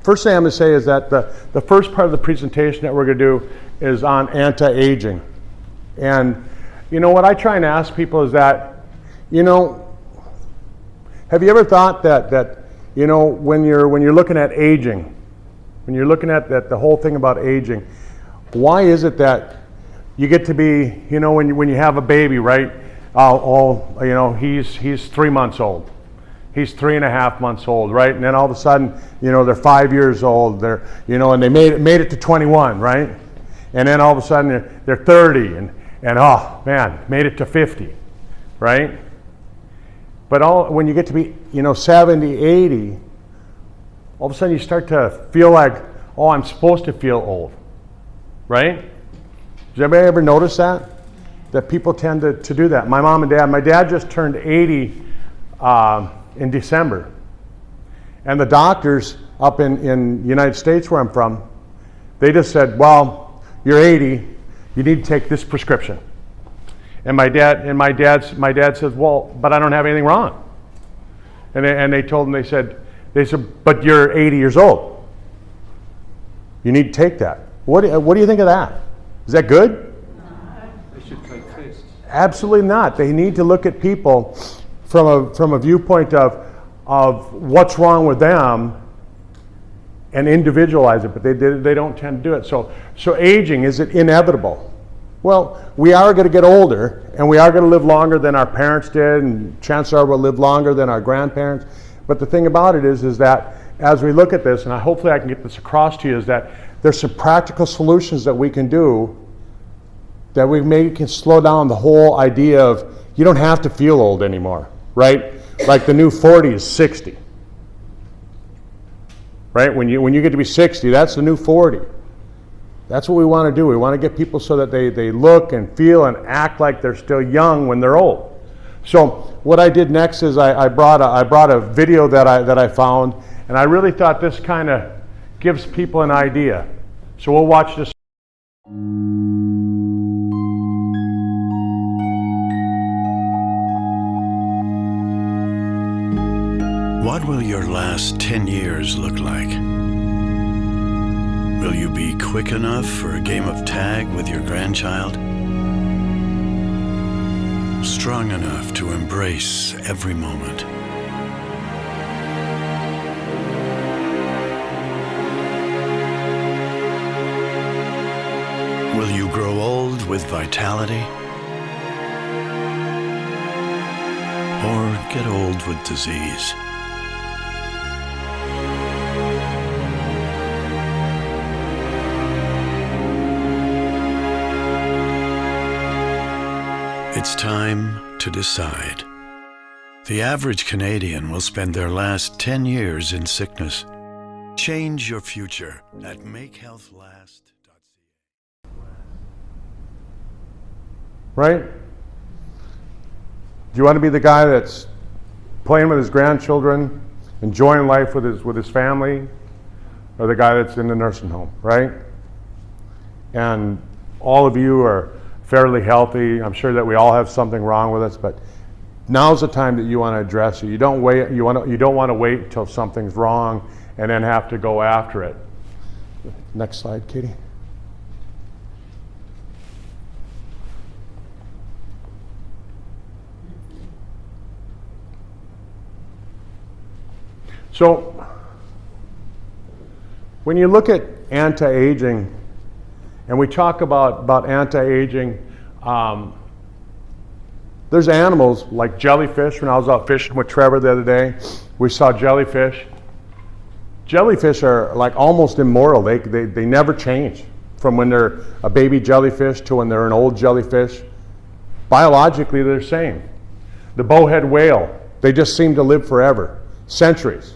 First thing I'm going to say is that the first part of the presentation that we're going to do is on anti-aging. And you know what I try and ask people is that, you know, have you ever thought that you know, when you're looking at aging, when you're looking at the whole thing about aging, why is it that you get to be, you know, when you have a baby, right? You know, he's 3 months old. He's 3.5 months old, right? And then all of a sudden, you know, they're 5 years old. They're, you know, and they made it to 21, right? And then all of a sudden they're 30, and oh man, made it to 50, right? But when you get to be, you know, 70, 80, all of a sudden you start to feel like, oh, I'm supposed to feel old, right? Does anybody ever notice that? That people tend to do that. My mom and dad, my dad just turned 80 in December. And the doctors up in the United States where I'm from, they just said, well, you're 80, you need to take this prescription. And my dad says, well, but I don't have anything wrong. And they told him, they said, but you're 80 years old. You need to take that. What do you think of that? Is that good? They should take tests. Absolutely not. They need to look at people from a viewpoint of what's wrong with them and individualize it, but they don't tend to do it. So aging, is it inevitable? Well, we are going to get older, and we are going to live longer than our parents did, and chances are we'll live longer than our grandparents. But the thing about it is that as we look at this, and hopefully I can get this across to you, is that there's some practical solutions that we can do that we maybe can slow down the whole idea of you don't have to feel old anymore, right? Like the new 40 is 60, right? When you get to be 60, that's the new 40. That's what we want to do. We want to get people so that they look and feel and act like they're still young when they're old. So what I did next is I brought a video that I found, and I really thought this kind of gives people an idea. So we'll watch this. What will your last 10 years look like? Will you be quick enough for a game of tag with your grandchild? Strong enough to embrace every moment? Will you grow old with vitality? Or get old with disease? It's time to decide. The average Canadian will spend their last 10 years in sickness. Change your future at makehealthlast.ca. Right? Do you want to be the guy that's playing with his grandchildren, enjoying life with his family, or the guy that's in the nursing home, right? And all of you are fairly healthy. I'm sure that we all have something wrong with us, but now's the time that you want to address it. You don't want to wait until something's wrong and then have to go after it. Next slide, Katie. So when you look at anti-aging, and we talk about anti-aging, there's animals like jellyfish. When I was out fishing with Trevor the other day, we saw jellyfish. Jellyfish are like almost immortal. They never change from when they're a baby jellyfish to when they're an old jellyfish. Biologically, they're the same. The bowhead whale, they just seem to live forever, centuries.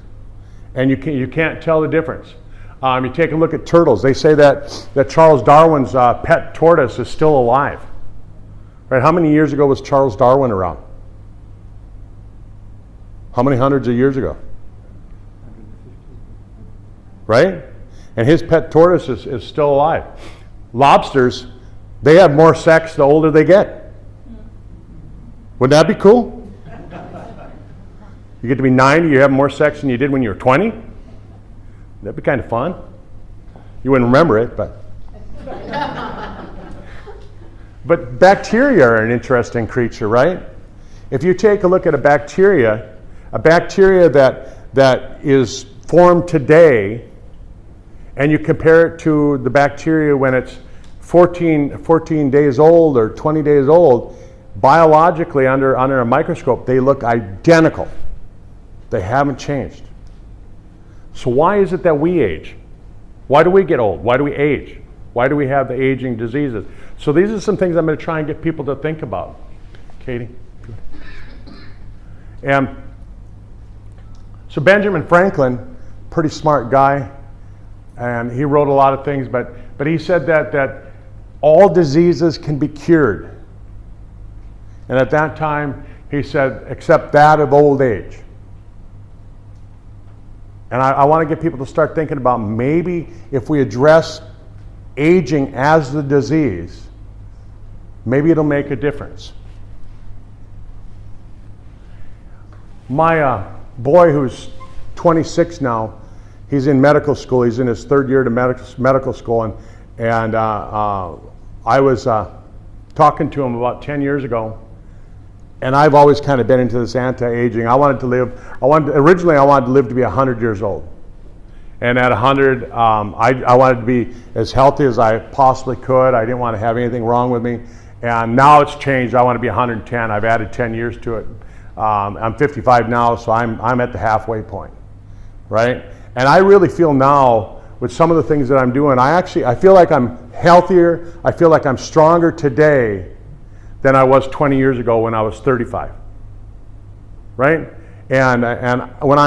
And you can't tell the difference. You take a look at turtles. They say that Charles Darwin's pet tortoise is still alive. Right? How many years ago was Charles Darwin around? How many hundreds of years ago? Right? And his pet tortoise is still alive. Lobsters, they have more sex the older they get. Wouldn't that be cool? You get to be 90, you have more sex than you did when you were 20? That'd be kind of fun. You wouldn't remember it, but. But bacteria are an interesting creature, right? If you take a look at a bacteria that is formed today, and you compare it to the bacteria when it's 14 days old or 20 days old, biologically under a microscope, they look identical. They haven't changed. So why is it that we age? Why do we get old? Why do we age? Why do we have the aging diseases? So these are some things I'm going to try and get people to think about. Katie? And so Benjamin Franklin, pretty smart guy, and he wrote a lot of things, but he said that all diseases can be cured. And at that time, he said, except that of old age. And I want to get people to start thinking about maybe if we address aging as the disease, maybe it'll make a difference. My boy, who's 26 now, he's in medical school. He's in his third year to medical school, and I was talking to him about 10 years ago, and I've always kind of been into this anti-aging. Originally I wanted to live to be 100 years old. And at 100, I wanted to be as healthy as I possibly could. I didn't want to have anything wrong with me. And now it's changed. I want to be 110. I've added 10 years to it. I'm 55 now, so I'm at the halfway point, right? And I really feel now, with some of the things that I'm doing, I feel like I'm healthier. I feel like I'm stronger today than I was 20 years ago when I was 35, right? And when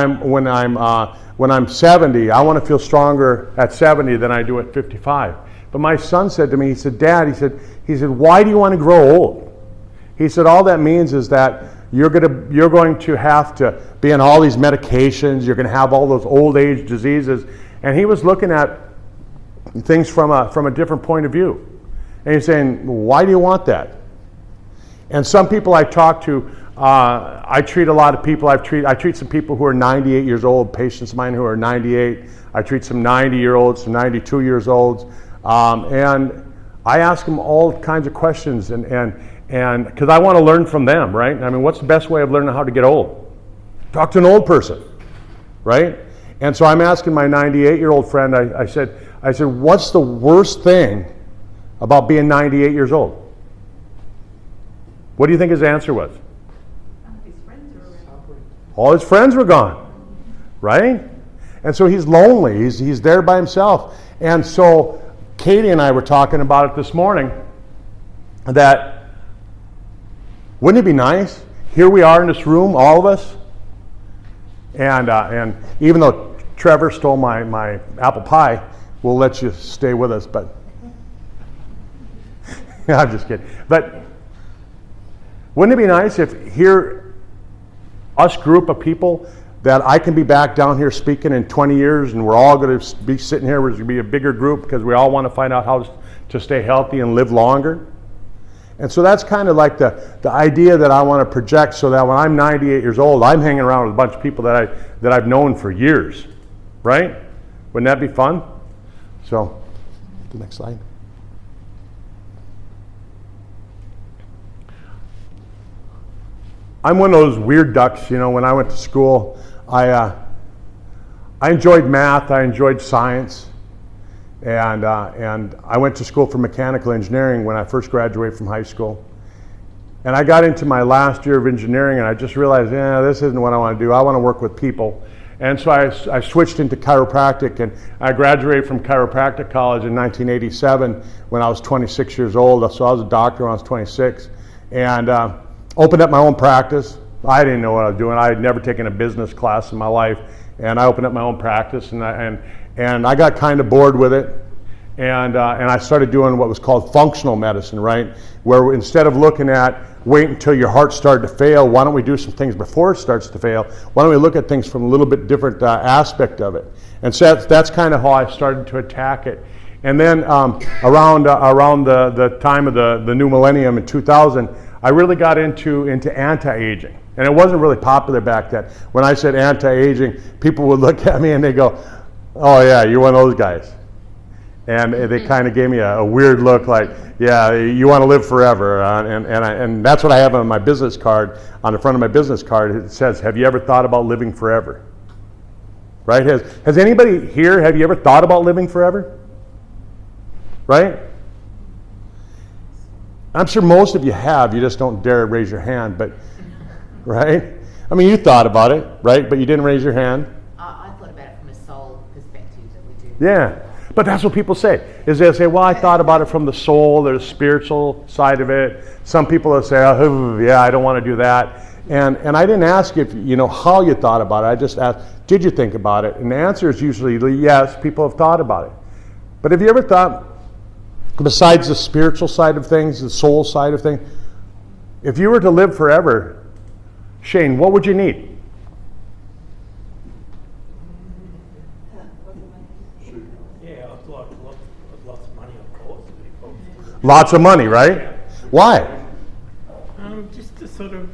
I'm 70, I want to feel stronger at 70 than I do at 55. But my son said to me, he said, Dad, he said, why do you want to grow old? He said, all that means is that you're going to have to be on all these medications. You're going to have all those old age diseases. And he was looking at things from a different point of view. And he's saying, why do you want that? And some people I talk to, I treat a lot of people. I treat some people who are 98 years old, patients of mine who are 98. I treat some 90-year-olds, some 92 years olds, and I ask them all kinds of questions, and because I want to learn from them, right? I mean, what's the best way of learning how to get old? Talk to an old person, right? And so I'm asking my 98-year-old friend. I said, what's the worst thing about being 98 years old? What do you think his answer was? All his friends were gone, right? And so he's lonely. He's there by himself. And so Katie and I were talking about it this morning, that wouldn't it be nice? Here we are in this room, all of us, and even though Trevor stole my apple pie, we'll let you stay with us. But I'm just kidding. But wouldn't it be nice if here, us group of people, that I can be back down here speaking in 20 years and we're all going to be sitting here, we're going to be a bigger group because we all want to find out how to stay healthy and live longer? And so that's kind of like the idea that I want to project, so that when I'm 98 years old, I'm hanging around with a bunch of people that I've known for years, right? Wouldn't that be fun? So, the next slide. I'm one of those weird ducks, you know. When I went to school, I enjoyed math, I enjoyed science, and I went to school for mechanical engineering when I first graduated from high school. And I got into my last year of engineering, and I just realized, this isn't what I want to do. I want to work with people. And so I switched into chiropractic, and I graduated from chiropractic college in 1987 when I was 26 years old. So I was a doctor when I was 26, and opened up my own practice. I didn't know what I was doing. I had never taken a business class in my life, and I opened up my own practice, and I got kind of bored with it, and I started doing what was called functional medicine, right? Where instead of looking at wait until your heart started to fail, why don't we do some things before it starts to fail? Why don't we look at things from a little bit different aspect of it? And so that's kind of how I started to attack it. And then around the time of the new millennium in 2000, I really got into anti-aging. And it wasn't really popular back then. When I said anti-aging, people would look at me and they go, Oh yeah, you're one of those guys. And they kind of gave me a weird look, like, yeah, you want to live forever, and that's what I have on my business card. On the front of my business card, it says, "Have you ever thought about living forever?" Right? Has anybody here? Have you ever thought about living forever? Right? I'm sure most of you have. You just don't dare raise your hand, but right? I mean, you thought about it, right? But you didn't raise your hand. I thought about it from a soul perspective that we do. Yeah. But that's what people say, is they say, well, I thought about it from the soul, there's a spiritual side of it. Some people will say, oh, yeah, I don't want to do that. And I didn't ask if how you thought about it. I just asked, did you think about it? And the answer is usually yes, people have thought about it. But have you ever thought, besides the spiritual side of things, the soul side of things, if you were to live forever, Shane, what would you need? Lots of money, of course. Lots of money, right? Why? Just to sort of,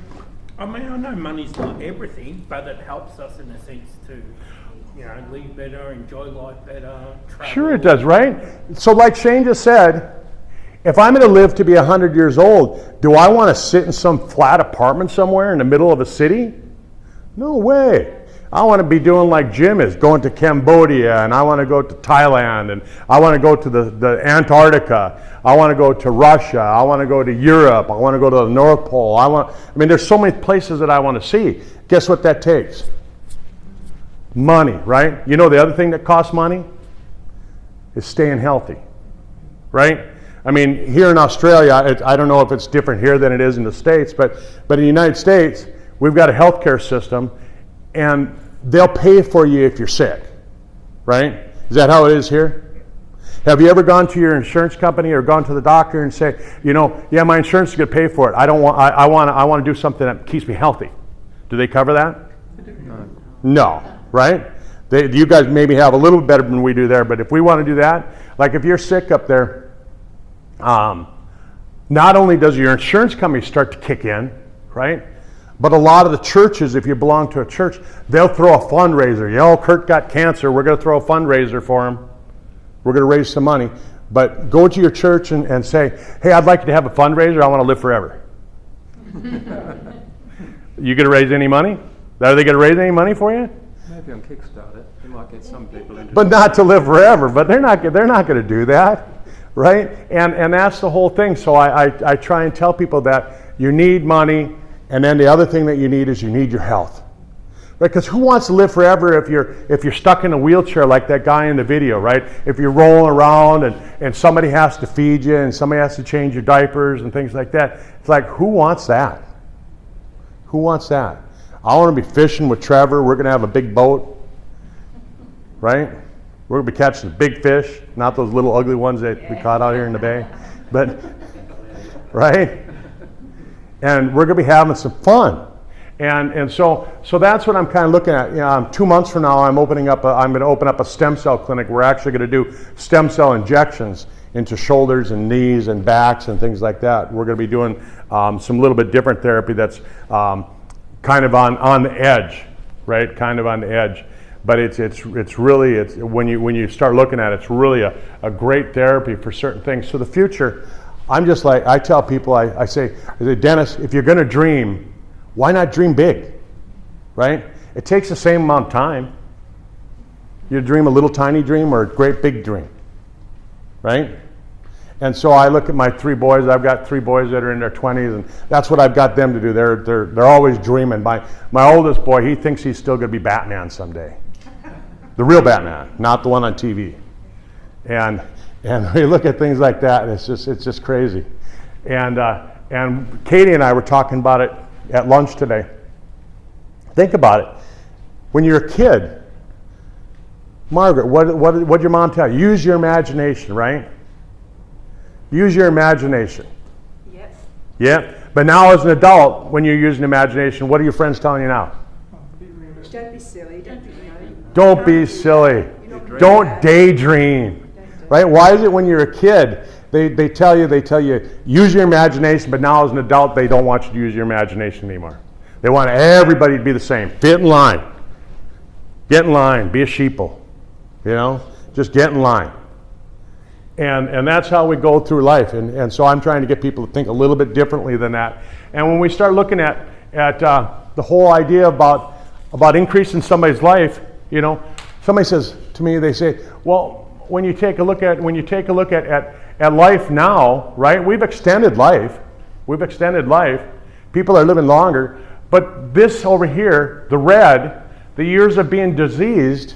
I mean, I know money's not everything, but it helps us in a sense to, live better, enjoy life better, travel. Sure it does, right? So like Shane just said, if I'm going to live to be 100 years old, do I want to sit in some flat apartment somewhere in the middle of a city? No way. I want to be doing like Jim is, going to Cambodia, and I want to go to Thailand, and I want to go to the Antarctica. I want to go to Russia. I want to go to Europe. I want to go to the North Pole. I mean, there's so many places that I want to see. Guess what that takes? Money, right? You know the other thing that costs money is staying healthy, right? I mean, here in Australia, I don't know if it's different here than it is in the States, but in the United States, we've got a healthcare system, and they'll pay for you if you're sick, right? Is that how it is here? Have you ever gone to your insurance company or gone to the doctor and say, yeah, my insurance is going to pay for it. I want to do something that keeps me healthy. Do they cover that? No, right? You guys maybe have a little better than we do there, but if we want to do that, like if you're sick up there, not only does your insurance company start to kick in, right? But a lot of the churches, if you belong to a church, they'll throw a fundraiser. Kurt got cancer. We're going to throw a fundraiser for him. We're going to raise some money. But go to your church and say, hey, I'd like you to have a fundraiser. I want to live forever. You going to raise any money? Are they going to raise any money for you? Maybe on Kickstarter, you might get some people into. But not to live forever. But they're not going to do that, right? And that's the whole thing. So I try and tell people that you need money. And then the other thing that you need is you need your health, right? Because who wants to live forever if you're stuck in a wheelchair like that guy in the video, right? If you're rolling around and somebody has to feed you and somebody has to change your diapers and things like that. It's like, who wants that? Who wants that? I want to be fishing with Trevor. We're going to have a big boat, right? We're going to be catching big fish, not those little ugly ones that we caught out here in the bay, but right? And we're going to be having some fun. And so that's what I'm kind of looking at. 2 months from now, I'm going to open up a stem cell clinic. We're actually going to do stem cell injections into shoulders and knees and backs and things like that. We're going to be doing some little bit different therapy that's kind of on the edge, right? Kind of on the edge. But it's really when you start looking at it, it's really a great therapy for certain things. So the future, I'm just like, I tell people, I say, Dennis, if you're going to dream, why not dream big, right? It takes the same amount of time. You dream a little tiny dream or a great big dream, right? And so I look at my 3 boys. I've got 3 boys that are in their 20s, and that's what I've got them to do. They're always dreaming. My oldest boy, he thinks he's still going to be Batman someday, the real Batman, not the one on TV. And we look at things like that, and it's just crazy. And Katie and I were talking about it at lunch today. Think about it. When you're a kid, Margaret, what did your mom tell you? Use your imagination, right? Use your imagination. Yes. Yeah. But now as an adult, when you're using imagination, what are your friends telling you now? Don't be silly. Don't be silly. Don't daydream. Right? Why is it when you're a kid, they tell you, use your imagination, but now as an adult, they don't want you to use your imagination anymore. They want everybody to be the same. Fit in line. Get in line. Be a sheeple. You know, just get in line. And that's how we go through life. And so I'm trying to get people to think a little bit differently than that. And when we start looking at the whole idea about increasing somebody's life, you know, somebody says to me, they say, well, when you take a look at life now, right? We've extended life. People are living longer. But this over here, the red, the years of being diseased,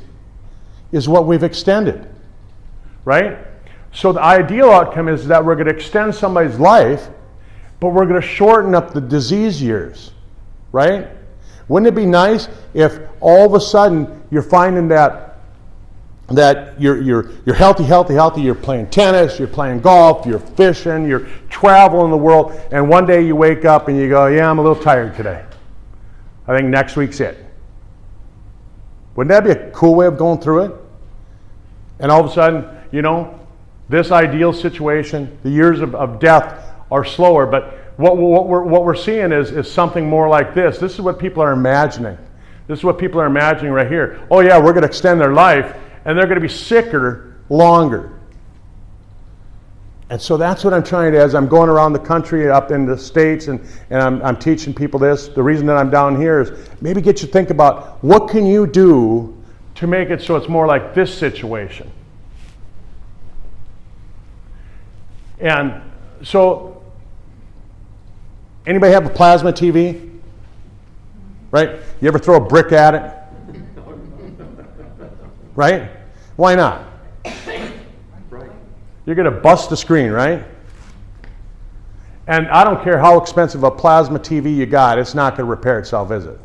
is what we've extended, right? So the ideal outcome is that we're going to extend somebody's life, but we're going to shorten up the disease years, right? Wouldn't it be nice if all of a sudden you're finding that you're healthy, you're playing tennis, you're playing golf, you're fishing, you're traveling the world, and one day you wake up and you go, yeah, I'm a little tired today. I think next week's it. Wouldn't that be a cool way of going through it? And all of a sudden, you know, this ideal situation, the years of death are slower, but what we're seeing is something more like this. This is what people are imagining. This is what people are imagining right here. Oh yeah, we're going to extend their life, and they're going to be sicker longer. And so that's what I'm trying to, as I'm going around the country, up in the States, and I'm teaching people this. The reason that I'm down here is maybe get you to think about what can you do to make it so it's more like this situation. And so, anybody have a plasma TV? Right? You ever throw a brick at it? Right? Why not? You're going to bust the screen, right? And I don't care how expensive a plasma TV you got, it's not going to repair itself, is it?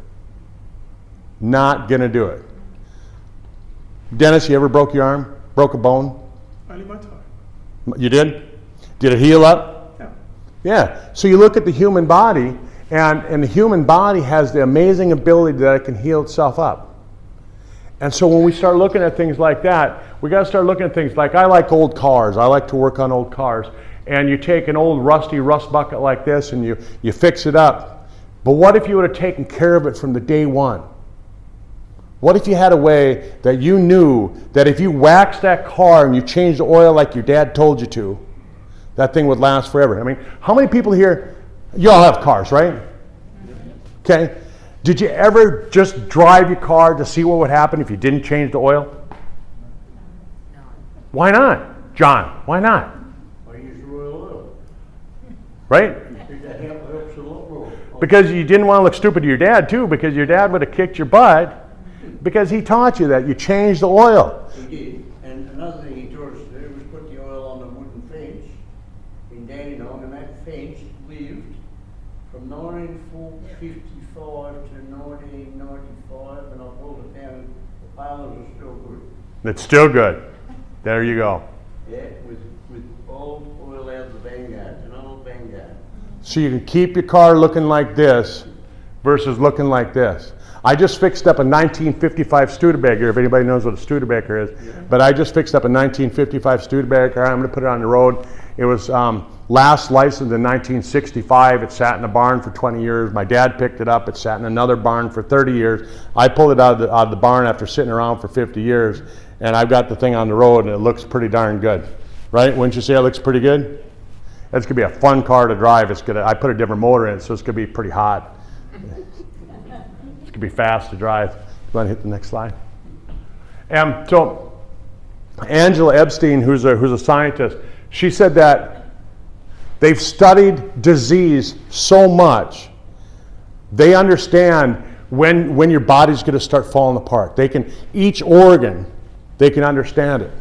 Not going to do it. Dennis, you ever broke your arm? Broke a bone? Only my time. You did? Did it heal up? Yeah. Yeah. So you look at the human body, and the human body has the amazing ability that it can heal itself up. And so when we start looking at things like that, we got to start looking at things like, I like old cars. I like to work on old cars. And you take an old rusty rust bucket like this and you fix it up. But what if you would have taken care of it from the day one? What if you had a way that you knew that if you waxed that car and you changed the oil like your dad told you to, that thing would last forever? I mean, how many people here, you all have cars, right? Okay. Did you ever just drive your car to see what would happen if you didn't change the oil? No. Why not? John, why not? I use royal oil. Right? That helps a lot more. Because you didn't want to look stupid to your dad too, because your dad would have kicked your butt because he taught you that you change the oil. He did. And another thing he taught us to do was put the oil on the wooden fence in Dandenong, and that fence lived from 1955 to 1995, and I pulled it down, and the palers are still good. It's still good. There you go. Yeah, with old oil out of the Vanguard, an old Vanguard. So you can keep your car looking like this versus looking like this. I just fixed up a 1955 Studebaker, if anybody knows what a Studebaker is. Yeah. But I just fixed up a 1955 Studebaker. I'm going to put it on the road. It was last licensed in 1965. It sat in a barn for 20 years. My dad picked it up. It sat in another barn for 30 years. I pulled it out of the barn after sitting around for 50 years. And I've got the thing on the road, and it looks pretty darn good. Right? Wouldn't you say it looks pretty good? It's going to be a fun car to drive. I put a different motor in it, so it's going to be pretty hot. It's going to be fast to drive. You want to hit the next slide? And so Angela Epstein, who's a scientist, she said that they've studied disease so much, they understand when your body's going to start falling apart. Each organ, they can understand it.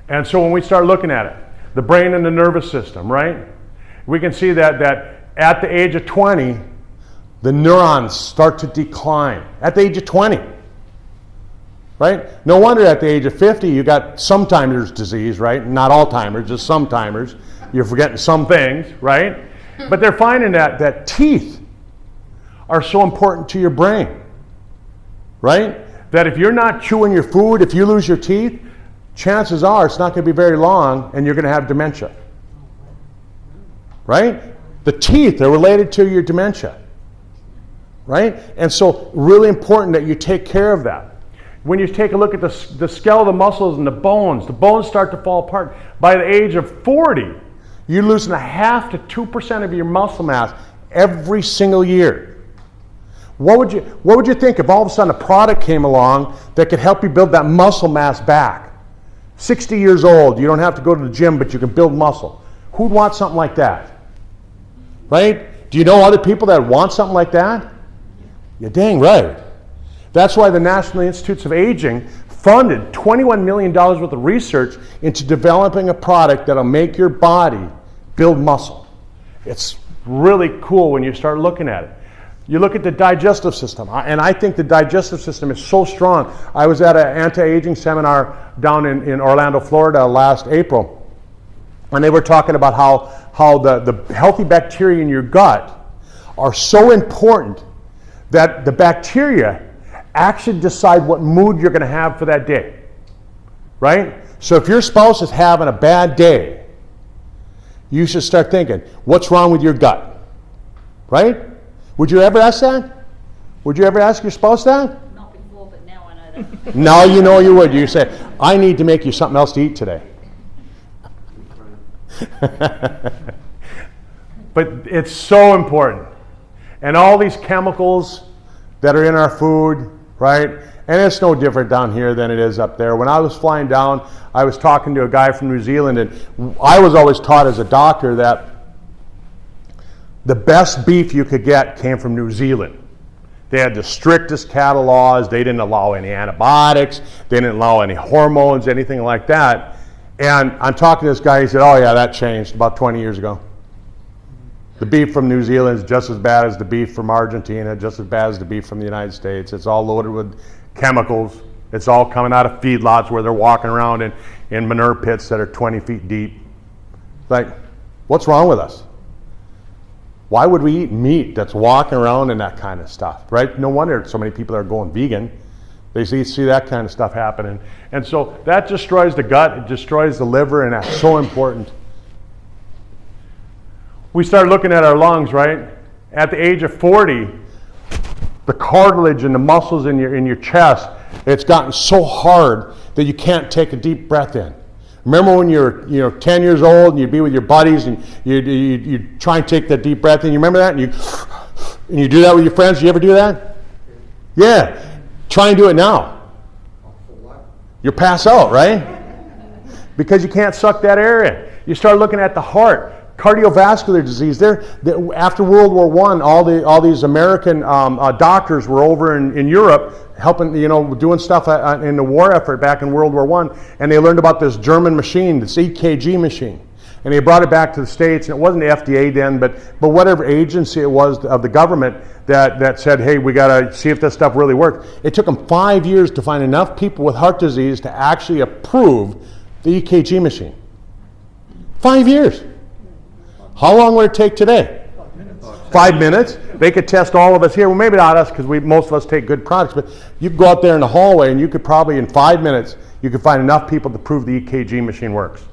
And so when we start looking at it, the brain and the nervous system, right? We can see that at the age of 20, the neurons start to decline. At the age of 20, right? No wonder at the age of 50, you got sometimers disease, right? Not Alzheimer's, just sometimers. You're forgetting some things, right? But they're finding that teeth are so important to your brain, right? That if you're not chewing your food, if you lose your teeth, chances are it's not going to be very long and you're going to have dementia. Right? The teeth are related to your dementia. Right? And so really important that you take care of that. When you take a look at the skeletal muscles and the bones start to fall apart. By the age of 40, you're losing 0.5 to 2% of your muscle mass every single year. What would you think if all of a sudden a product came along that could help you build that muscle mass back? 60 years old, you don't have to go to the gym, but you can build muscle. Who'd want something like that? Right? Do you know other people that want something like that? You're dang right. That's why the National Institutes of Aging funded $21 million worth of research into developing a product that'll make your body build muscle. It's really cool when you start looking at it. You look at the digestive system, and I think the digestive system is so strong. I was at an anti-aging seminar down in Orlando, Florida last April, and they were talking about how the healthy bacteria in your gut are so important that the bacteria actually decide what mood you're going to have for that day, right? So if your spouse is having a bad day, you should start thinking, what's wrong with your gut, right? Would you ever ask that? Would you ever ask your spouse that? Not before, but now I know that. Now you know you would. You say, I need to make you something else to eat today. But it's so important. And all these chemicals that are in our food, right? And it's no different down here than it is up there. When I was flying down, I was talking to a guy from New Zealand, and I was always taught as a doctor that the best beef you could get came from New Zealand. They had the strictest cattle laws. They didn't allow any antibiotics. They didn't allow any hormones, anything like that. And I'm talking to this guy. He said, oh yeah, that changed about 20 years ago. The beef from New Zealand is just as bad as the beef from Argentina, just as bad as the beef from the United States. It's all loaded with chemicals. It's all coming out of feedlots where they're walking around in manure pits that are 20 feet deep. Like, what's wrong with us? Why would we eat meat that's walking around and that kind of stuff, right? No wonder so many people are going vegan. They see that kind of stuff happening. And so that destroys the gut, it destroys the liver, and that's so important. We start looking at our lungs, right? At the age of 40, the cartilage and the muscles in your chest, it's gotten so hard that you can't take a deep breath in. Remember when you were 10 years old and you'd be with your buddies and you try and take that deep breath in? You remember that? And you do that with your friends? Do you ever do that? Yeah. Try and do it now. You'll pass out, right? Because you can't suck that air in. You start looking at the heart. Cardiovascular disease. After World War I, all these American doctors were over in Europe helping, doing stuff in the war effort back in World War I, and they learned about this German machine, this EKG machine, and they brought it back to the States, and it wasn't the FDA then, but whatever agency it was of the government that said, hey, we got to see if this stuff really works. It took them 5 years to find enough people with heart disease to actually approve the EKG machine. 5 years. How long would it take today? 5 minutes. They could test all of us here. Well, maybe not us because most of us take good products, but you could go out there in the hallway and you could probably in 5 minutes, you could find enough people to prove the EKG machine works,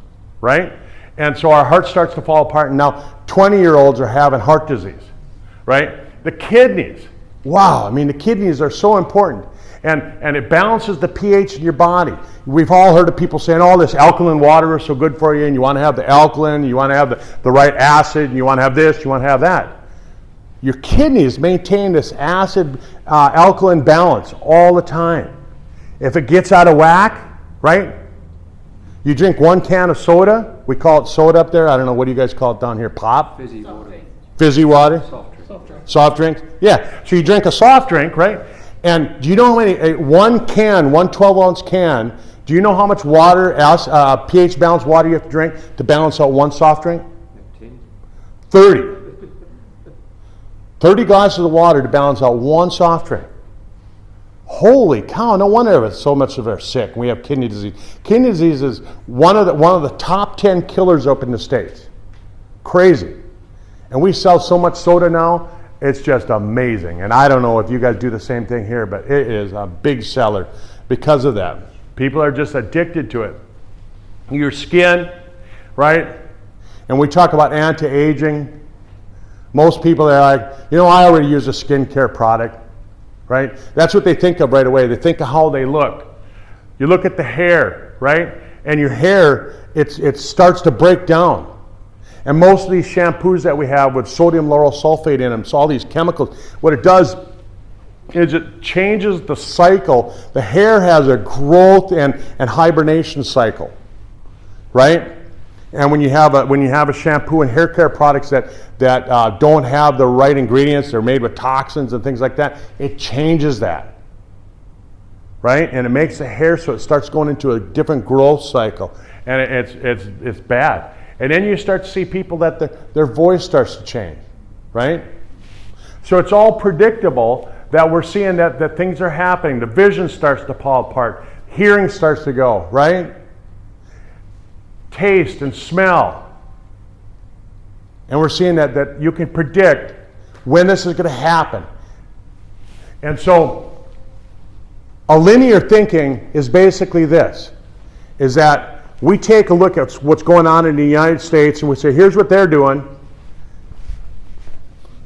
right? And so our heart starts to fall apart, and now 20-year-olds are having heart disease, right? The kidneys. Wow, I mean, the kidneys are so important. And it balances the pH in your body. We've all heard of people saying, oh, this alkaline water is so good for you, and you want to have the alkaline, you want to have the right acid, and you want to have this, you want to have that. Your kidneys maintain this acid alkaline balance all the time. If it gets out of whack, right? You drink 1 can of soda. We call it soda up there. I don't know, what do you guys call it down here? Pop? Fizzy water. Fizzy water? Soft drink. Soft drinks? Yeah. So you drink a soft drink, right? And do you know how many, 1 12-ounce can, do you know how much water, pH balanced water you have to drink to balance out 1 soft drink? 10. 30. 30 glasses of water to balance out 1 soft drink. Holy cow, no wonder so much of us are sick. We have kidney disease. Kidney disease is one of the top 10 killers up in the States. Crazy. And we sell so much soda now, it's just amazing. And I don't know if you guys do the same thing here, but it is a big seller because of that. People are just addicted to it. Your skin, right? And we talk about anti-aging. Most people are like, I already use a skincare product, right? That's what they think of right away. They think of how they look. You look at the hair, right? And your hair, it starts to break down. And most of these shampoos that we have with sodium lauryl sulfate in them, so all these chemicals, what it does is it changes the cycle. The hair has a growth and hibernation cycle, right? And when you have a shampoo and hair care products that don't have the right ingredients, they're made with toxins and things like that, it changes that, right? And it makes the hair so it starts going into a different growth cycle, and it's bad. And then you start to see people that their voice starts to change, right? So it's all predictable that we're seeing that things are happening. The vision starts to fall apart. Hearing starts to go, right? Taste and smell. And we're seeing that you can predict when this is going to happen. And so a linear thinking is basically this, is that we take a look at what's going on in the United States and we say, here's what they're doing.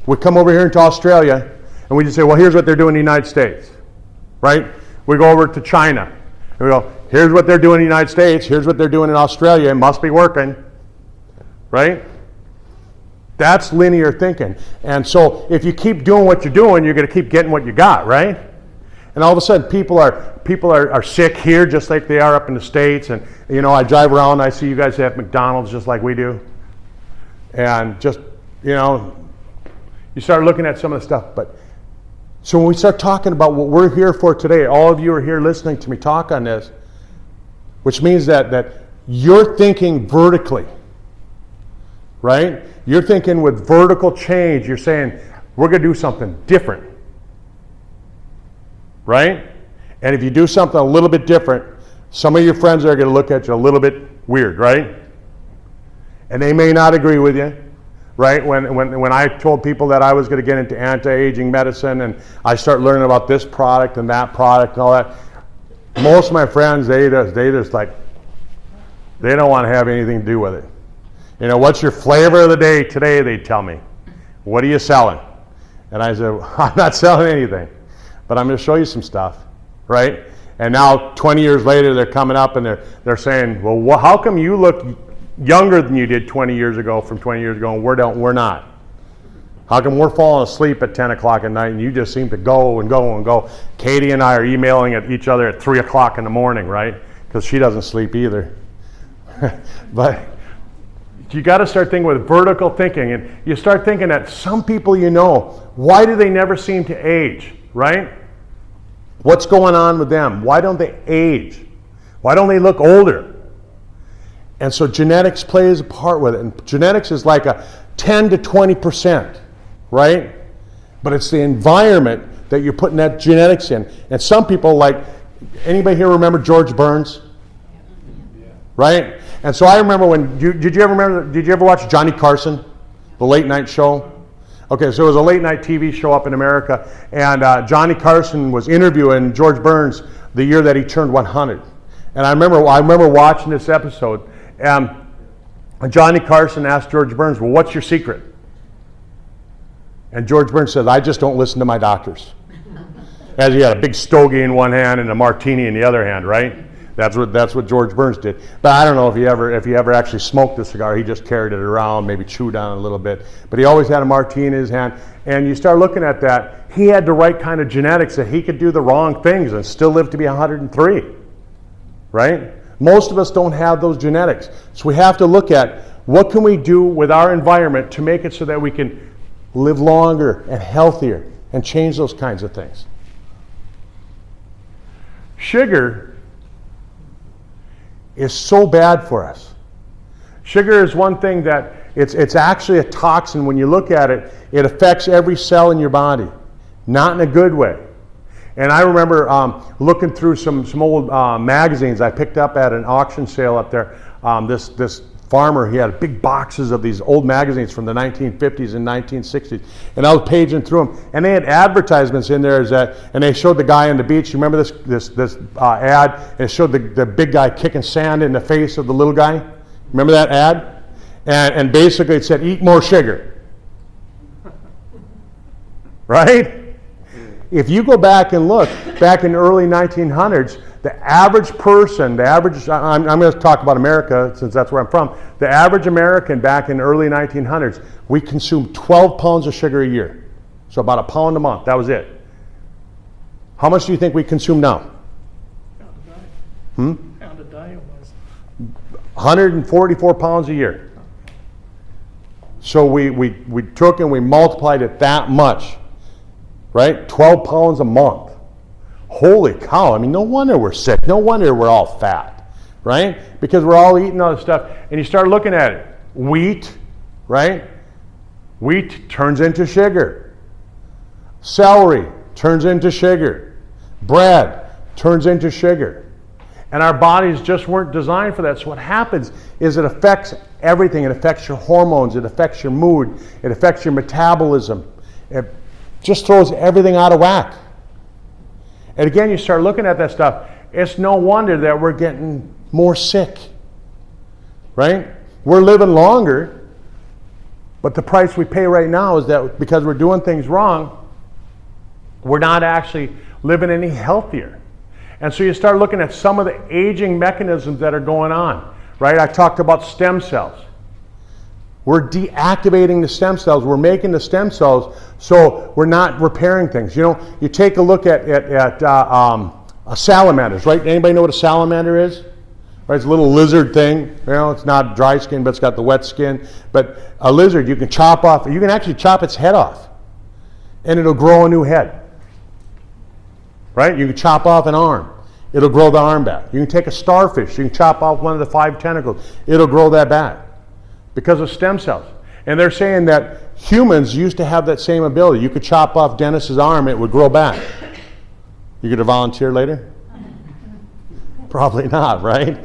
We come over here into Australia and we just say, well, here's what they're doing in the United States, right? We go over to China and we go, here's what they're doing in the United States, here's what they're doing in Australia, it must be working, right? That's linear thinking. And so if you keep doing what you're doing, you're going to keep getting what you got, right? And all of a sudden people are sick here just like they are up in the States. And you know, I drive around and I see you guys have McDonald's just like we do. And just, you know, you start looking at some of the stuff. But so when we start talking about what we're here for today, all of you are here listening to me talk on this, which means that you're thinking vertically, right? You're thinking with vertical change. You're saying, we're going to do something different, right? And if you do something a little bit different, some of your friends are going to look at you a little bit weird, right? And they may not agree with you, right? When I told people that I was going to get into anti-aging medicine and I start learning about this product and that product and all that, most of my friends, they just like, they don't want to have anything to do with it. You know, what's your flavor of the day today, they tell me. What are you selling? And I said, well, I'm not selling anything, but I'm going to show you some stuff, right? And now 20 years later, they're coming up and they're saying, well, how come you look younger than you did 20 years ago from 20 years ago and we're not? How come we're falling asleep at 10 o'clock at night and you just seem to go and go and go? Katie and I are emailing at each other at 3 o'clock in the morning, right? Because she doesn't sleep either. But you got to start thinking with vertical thinking, and you start thinking that some people you know, why do they never seem to age, right? What's going on with them? Why don't they age? Why don't they look older? And so genetics plays a part with it, and genetics is like a 10 to 20%, right? But it's the environment that you're putting that genetics in. And some people, like, anybody here remember George Burns? Right? And so I remember did you ever watch Johnny Carson, the late night show? Okay, so it was a late night TV show up in America, and Johnny Carson was interviewing George Burns the year that he turned 100. And I remember watching this episode, and Johnny Carson asked George Burns, well, what's your secret? And George Burns said, I just don't listen to my doctors. As he had a big stogie in one hand and a martini in the other hand, right? That's what George Burns did. But I don't know if he ever actually smoked a cigar. He just carried it around, maybe chewed on it a little bit. But he always had a martini in his hand. And you start looking at that, he had the right kind of genetics that he could do the wrong things and still live to be 103, right? Most of us don't have those genetics. So we have to look at what can we do with our environment to make it so that we can live longer and healthier and change those kinds of things. Sugar is so bad for us. Sugar is one thing that it's actually a toxin. When you look at it, it affects every cell in your body, not in a good way. And I remember looking through some old magazines I picked up at an auction sale up there. This farmer, he had big boxes of these old magazines from the 1950s and 1960s, and I was paging through them, and they had advertisements in there, and they showed the guy on the beach. You remember this ad? And it showed the big guy kicking sand in the face of the little guy. Remember that ad? And basically it said, eat more sugar. Right? If you go back and look, back in the early 1900s, the average person, I'm going to talk about America since that's where I'm from, the average American back in the early 1900s, we consumed 12 pounds of sugar a year. So about a pound a month, that was it. How much do you think we consume now? Pound a day almost. 144 pounds a year. So we took and we multiplied it that much, right? 12 pounds a month. Holy cow, I mean, no wonder we're sick. No wonder we're all fat, right? Because we're all eating all this stuff. And you start looking at it. Wheat, right? Wheat turns into sugar. Celery turns into sugar. Bread turns into sugar. And our bodies just weren't designed for that. So what happens is it affects everything. It affects your hormones. It affects your mood. It affects your metabolism. It just throws everything out of whack. And again, you start looking at that stuff. It's no wonder that we're getting more sick, right? We're living longer, but the price we pay right now is that because we're doing things wrong, we're not actually living any healthier. And so you start looking at some of the aging mechanisms that are going on, right? I talked about stem cells. We're deactivating the stem cells. We're making the stem cells so we're not repairing things. You know, you take a look at salamanders, right? Anybody know what a salamander is? Right, it's a little lizard thing. You know, it's not dry skin, but it's got the wet skin. But a lizard, you can chop off. You can actually chop its head off, and it'll grow a new head. Right? You can chop off an arm. It'll grow the arm back. You can take a starfish. You can chop off one of the 5 tentacles. It'll grow that back because of stem cells. And they're saying that humans used to have that same ability. You could chop off Dennis's arm, it would grow back. You going to volunteer later? Probably not, right?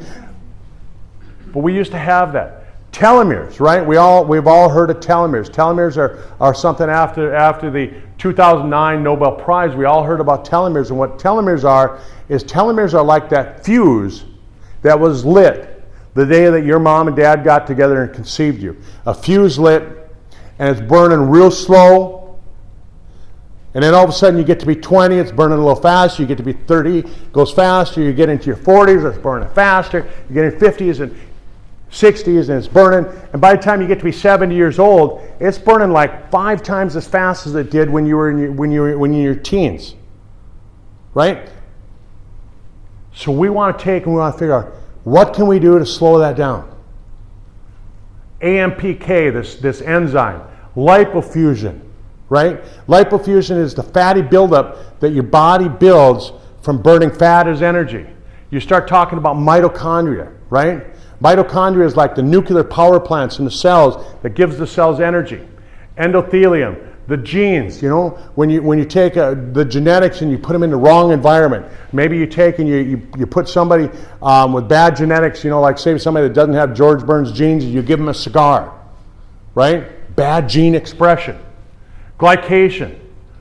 But we used to have that. Telomeres, right? We've all heard of telomeres. Telomeres are something after the 2009 Nobel Prize. We all heard about telomeres, and what telomeres are like that fuse that was lit the day that your mom and dad got together and conceived you. A fuse lit, and it's burning real slow, and then all of a sudden you get to be 20, it's burning a little faster. You get to be 30, it goes faster. You get into your 40s, it's burning faster. You get in 50s and 60s, and it's burning. And by the time you get to be 70 years old, it's burning like 5 times as fast as it did when you were in your teens, right? So we want to take and we want to figure out what can we do to slow that down. AMPK, this enzyme, lipofuscin, right? Lipofuscin is the fatty buildup that your body builds from burning fat as energy. You start talking about mitochondria, right? Mitochondria is like the nuclear power plants in the cells that gives the cells energy. Endothelium, the genes, you know, when you take the genetics and you put them in the wrong environment. Maybe you take and you put somebody with bad genetics, you know, like say somebody that doesn't have George Burns genes, and you give them a cigar, right? Bad gene expression. Glycation,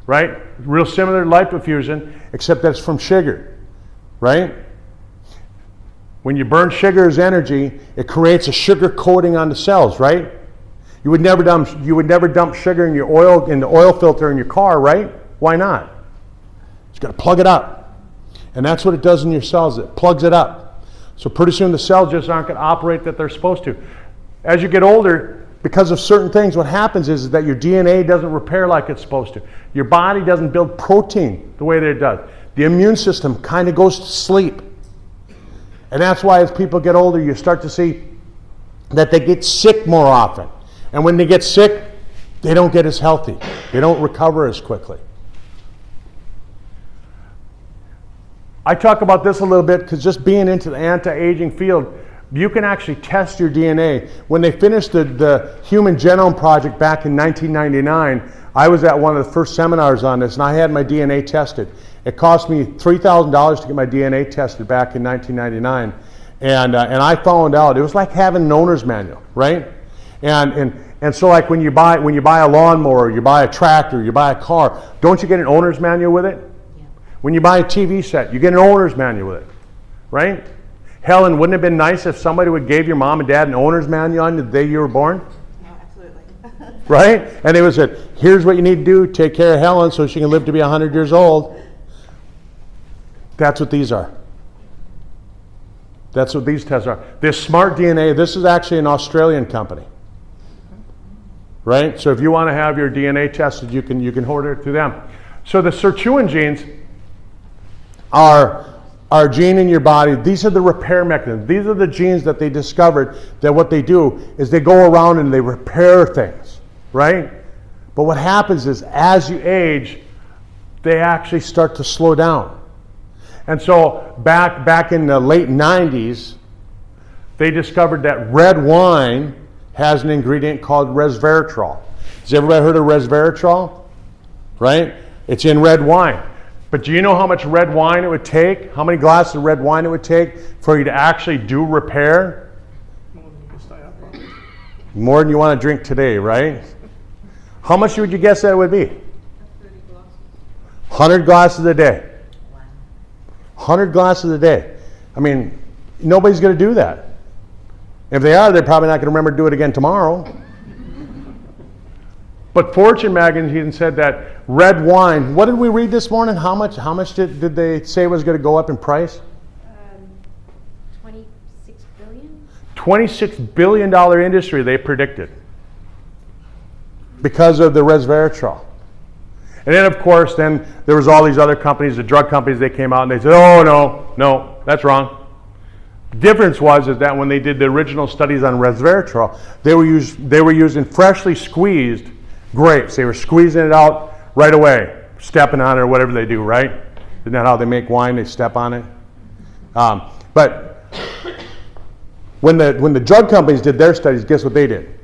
right? Real similar to lipofuscin, except that's from sugar, right? When you burn sugar as energy, it creates a sugar coating on the cells, right? You would never dump sugar in the oil filter in your car, right? Why not? It's got to plug it up. And that's what it does in your cells. It plugs it up. So pretty soon the cells just aren't going to operate that they're supposed to. As you get older, because of certain things, what happens is that your DNA doesn't repair like it's supposed to. Your body doesn't build protein the way that it does. The immune system kind of goes to sleep. And that's why as people get older, you start to see that they get sick more often. And when they get sick, they don't get as healthy. They don't recover as quickly. I talk about this a little bit because just being into the anti-aging field, you can actually test your DNA. When they finished the Human Genome Project back in 1999, I was at one of the first seminars on this, and I had my DNA tested. It cost me $3,000 to get my DNA tested back in 1999, and I found out it was like having an owner's manual, right? And so like when you buy a lawnmower, you buy a tractor, you buy a car, don't you get an owner's manual with it? Yeah. When you buy a TV set, you get an owner's manual with it, right? Helen, wouldn't it have been nice if somebody would give your mom and dad an owner's manual on the day you were born? No, absolutely. right? And they would say, here's what you need to do, take care of Helen so she can live to be 100 years old. That's what these are. That's what these tests are. This Smart DNA, this is actually an Australian company. Right? So if you want to have your DNA tested, you can order it through them. So the sirtuin genes are a gene in your body. These are the repair mechanisms. These are the genes that they discovered that what they do is they go around and they repair things, right? But what happens is as you age, they actually start to slow down. And so back in the late 90s, they discovered that red wine has an ingredient called resveratrol. Has everybody heard of resveratrol? Right? It's in red wine. But do you know how much red wine it would take? How many glasses of red wine it would take for you to actually do repair? More than you want to drink today, right? How much would you guess that it would be? 100 glasses a day. 100 glasses a day. I mean, nobody's going to do that. If they are, they're probably not going to remember to do it again tomorrow. But Fortune magazine said that red wine, what did we read this morning? How much did they say was going to go up in price? 26 billion? $26 billion industry, they predicted, because of the resveratrol. And then, of course, then there was all these other companies, the drug companies, they came out and they said, oh, no, that's wrong. The difference was is that when they did the original studies on resveratrol, they were using freshly squeezed grapes. They were squeezing it out right away, stepping on it or whatever they do, right? Isn't that how they make wine? They step on it. But when the drug companies did their studies, guess what they did?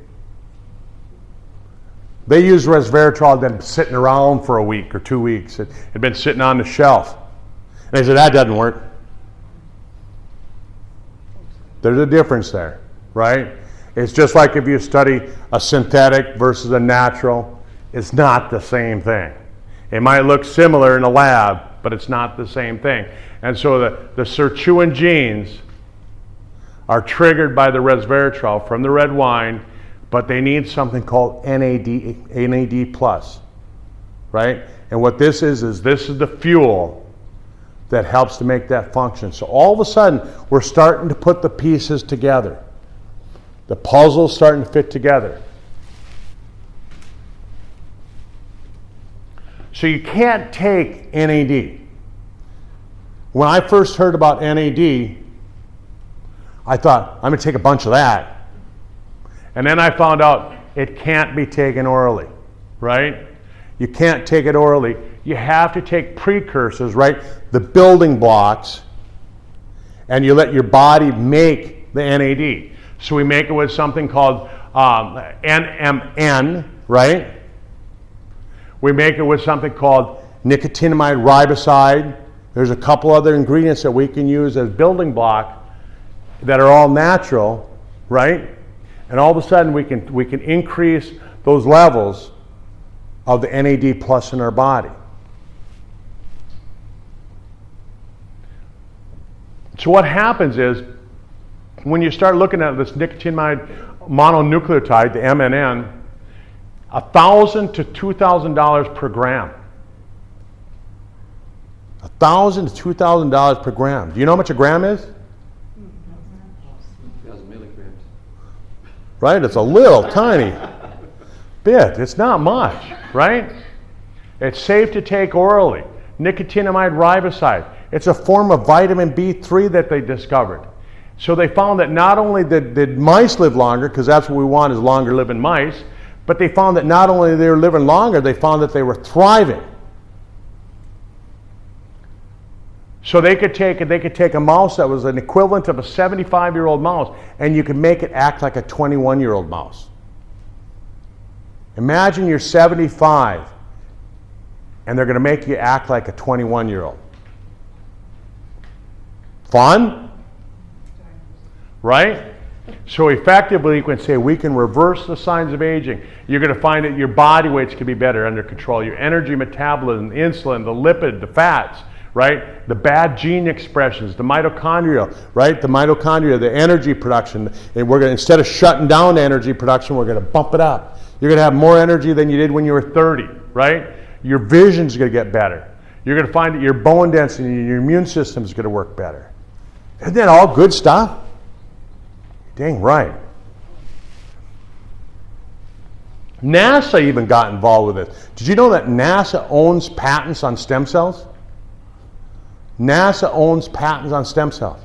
They used resveratrol that had been sitting around for a week or 2 weeks. It had been sitting on the shelf. And they said, that doesn't work. There's a difference there, right? It's just like if you study a synthetic versus a natural, it's not the same thing. It might look similar in a lab, but it's not the same thing. And so the sirtuin genes are triggered by the resveratrol from the red wine, but they need something called NAD plus, right? And what this is this is the fuel that helps to make that function. So all of a sudden, we're starting to put the pieces together. The puzzle's starting to fit together. So you can't take NAD. When I first heard about NAD, I thought, I'm going to take a bunch of that. And then I found out it can't be taken orally, right? You can't take it orally. You have to take precursors, right? The building blocks, and you let your body make the NAD. So we make it with something called NMN, right? We make it with something called nicotinamide riboside. There's a couple other ingredients that we can use as building block that are all natural, right? And all of a sudden we can increase those levels of the NAD plus in our body. So what happens is when you start looking at this nicotinamide mononucleotide, the MNN, $1,000 to $2,000 per gram. $1,000 to $2,000 per gram. Do you know how much a gram is? 1,000 milligrams. Right? It's a little tiny bit. It's not much, right? It's safe to take orally. Nicotinamide riboside. It's a form of vitamin B3 that they discovered. So they found that not only did mice live longer, because that's what we want is longer living mice, but they found that not only they were living longer, they found that they were thriving. So they could take a mouse that was an equivalent of a 75-year-old mouse, and you could make it act like a 21-year-old mouse. Imagine you're 75, and they're going to make you act like a 21-year-old. Fun? Right? So effectively, you can say we can reverse the signs of aging. You're going to find that your body weights can be better under control. Your energy metabolism, insulin, the lipid, the fats, right? The bad gene expressions, the mitochondria, right? The mitochondria, the energy production. And we're going to, instead of shutting down energy production, we're going to bump it up. You're going to have more energy than you did when you were 30, right? Your vision's going to get better. You're going to find that your bone density and your immune system is going to work better. Isn't that all good stuff? Dang right. NASA even got involved with this. Did you know that NASA owns patents on stem cells? NASA owns patents on stem cells.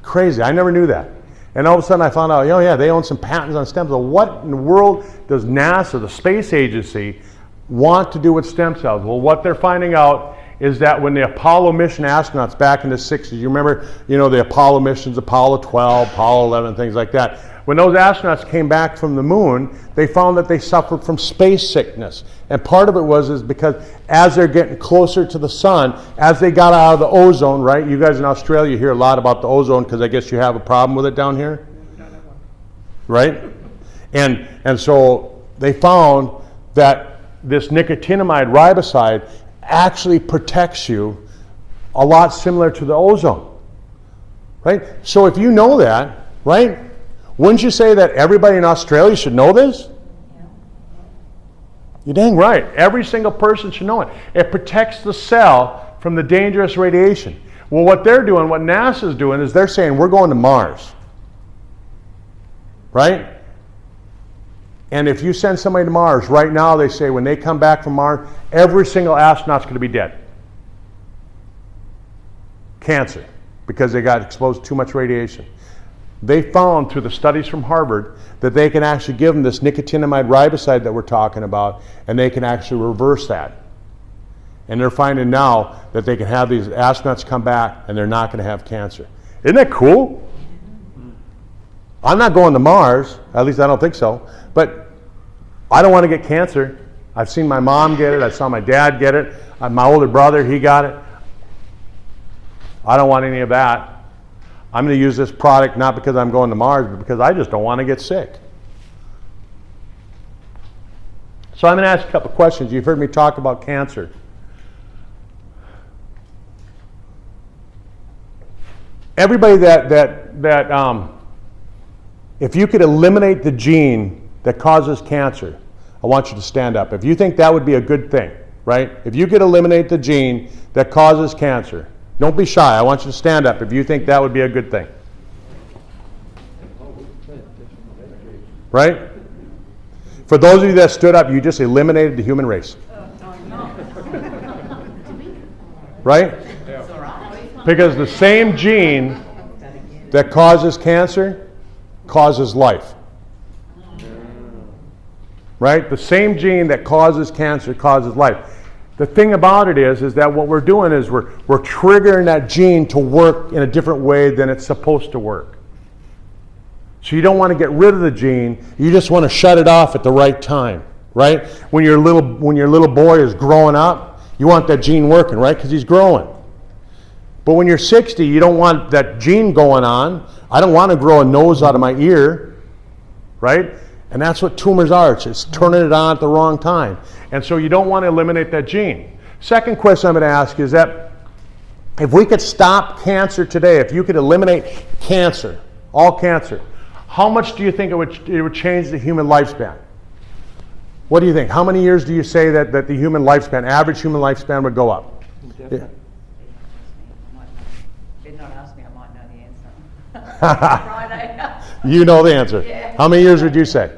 Crazy. I never knew that. And all of a sudden I found out, oh yeah, they own some patents on stem cells. What in the world does NASA, the space agency, want to do with stem cells? Well, what they're finding out is that when the Apollo mission astronauts back in the 60s, you remember, the Apollo missions, Apollo 12, Apollo 11, things like that. When those astronauts came back from the moon, they found that they suffered from space sickness. And part of it is because as they're getting closer to the sun, as they got out of the ozone, right? You guys in Australia hear a lot about the ozone because I guess you have a problem with it down here, right? And so they found that this nicotinamide riboside actually protects you a lot similar to the ozone, right? So if you know that, right? Wouldn't you say that everybody in Australia should know this? You're dang right. Every single person should know it. It protects the cell from the dangerous radiation. Well, what they're doing, what NASA's doing, is they're saying we're going to Mars. Right? And if you send somebody to Mars, right now they say when they come back from Mars, every single astronaut's going to be dead. Cancer. Because they got exposed to too much radiation. They found through the studies from Harvard that they can actually give them this nicotinamide riboside that we're talking about, and they can actually reverse that. And they're finding now that they can have these astronauts come back and they're not going to have cancer. Isn't that cool? I'm not going to Mars, at least I don't think so, but I don't want to get cancer. I've seen my mom get it, I saw my dad get it, my older brother, he got it. I don't want any of that. I'm going to use this product not because I'm going to Mars, but because I just don't want to get sick. So I'm going to ask a couple questions. You've heard me talk about cancer. Everybody if you could eliminate the gene that causes cancer, I want you to stand up. If you think that would be a good thing, right? If you could eliminate the gene that causes cancer, don't be shy. I want you to stand up if you think that would be a good thing. Right? For those of you that stood up, you just eliminated the human race. Right? Because the same gene that causes cancer causes life. Right? The same gene that causes cancer causes life. The thing about it is that what we're doing is we're triggering that gene to work in a different way than it's supposed to work. So you don't want to get rid of the gene, you just want to shut it off at the right time, right? When your little boy is growing up, you want that gene working, right? Because he's growing. But when you're 60, you don't want that gene going on. I don't want to grow a nose out of my ear, right? And that's what tumors are. It's just turning it on at the wrong time. And so you don't want to eliminate that gene. Second question I'm going to ask is that if we could stop cancer today, if you could eliminate cancer, all cancer, how much do you think it would change the human lifespan? What do you think? How many years do you say that the human lifespan, average human lifespan would go up? Definitely. Did not ask me, I might know the answer. Friday. You know the answer. Yeah. How many years would you say?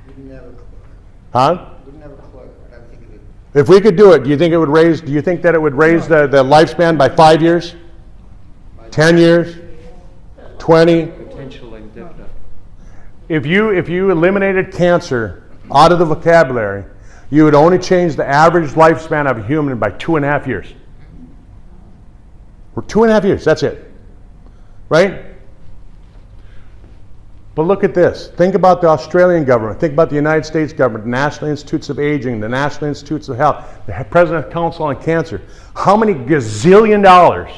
Wouldn't have a clue. Huh? Wouldn't have a clue. I don't think it would. If we could do it, do you think that it would raise the lifespan by 5 years? 10 years? 20? Potential indefinite. If you eliminated cancer out of the vocabulary, you would only change the average lifespan of a human by 2.5 years. Or 2.5 years, that's it. Right? But look at this. Think about the Australian government. Think about the United States government, the National Institutes of Aging, the National Institutes of Health, the President's Council on Cancer. How many gazillion dollars